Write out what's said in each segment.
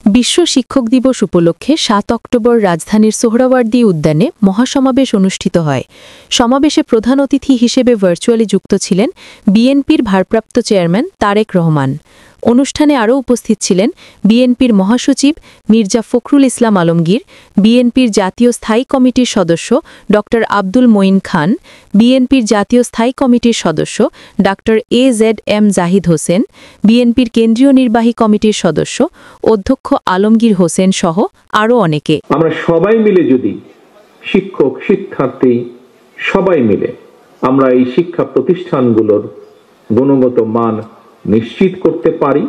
বিশ্ব শিক্ষক দিবস উপলক্ষে ৭ অক্টোবর রাজধানীর সোহরাওয়ার্দী উদ্যানে মহাসমাবেশ অনুষ্ঠিত হয়। সমাবেশে প্রধান অতিথি হিসেবে ভার্চুয়ালি যুক্ত ছিলেন বিএনপির ভারপ্রাপ্ত চেয়ারম্যান তারেক রহমান। অনুষ্ঠানে আরও উপস্থিত ছিলেন বিএনপির মহাসচিব মির্জা ফখরুল ইসলাম আলমগীর, বিএনপির জাতীয় স্থায়ী কমিটির সদস্য ড আব্দুল মঈন খান, বিএনপির জাতীয় স্থায়ী কমিটির সদস্য ডা AZM জাহিদ হোসেন, বিএনপির কেন্দ্রীয় নির্বাহী কমিটির সদস্য অধ্যক্ষ আলমগীর হোসেন সহ আরও অনেকে। আমরা সবাই মিলে যদি শিক্ষক, শিক্ষার্থী সবাই মিলে আমরা এই শিক্ষা প্রতিষ্ঠানগুলোর গুণগত মান নিশ্চিত করতে পারি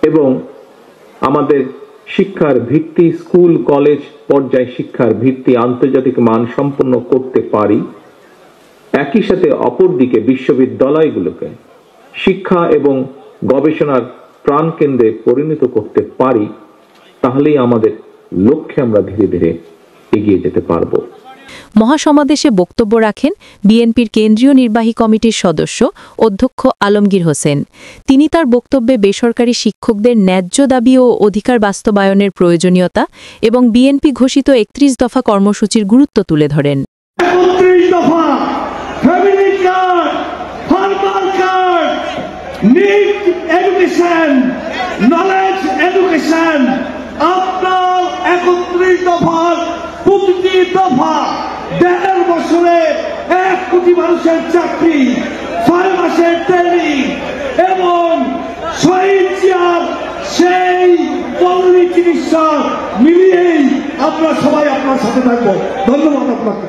এবং আমাদের শিক্ষার ভিত্তি, স্কুল কলেজ পর্যায়ে শিক্ষার ভিত্তি আন্তর্জাতিক মান সম্পন্ন করতে পারি, একই সাথে অপরদিকে বিশ্ববিদ্যালয়গুলোকে শিক্ষা এবং গবেষণার প্রাণকেন্দ্রে পরিণত করতে পারি, তাহলেই আমাদের লক্ষ্যে আমরা ধীরে ধীরে এগিয়ে যেতে পারব। মহাসমাবেশে বক্তব্য রাখেন বিএনপির কেন্দ্রীয় নির্বাহী কমিটির সদস্য অধ্যক্ষ আলমগীর হোসেন। তিনি তার বক্তব্যে বেসরকারি শিক্ষকদের ন্যায্য দাবি ও অধিকার বাস্তবায়নের প্রয়োজনীয়তা এবং বিএনপি ঘোষিত ৩১ দফা কর্মসূচির গুরুত্ব তুলে ধরেন। ৩১ দফা, family card, farmer card, need education, knowledge education, আপনার ৩১ দফার প্রতিটি দফা ১.৫ বছরে ১ কোটি মানুষের চাকরি, ৬ মাসের ট্রেনিং এবং শহীদ জিয়ার সেই পল্লী চিকিৎসা মিলিয়েই আমরা সবাই আপনার সাথে থাকবো। ধন্যবাদ আপনাকে।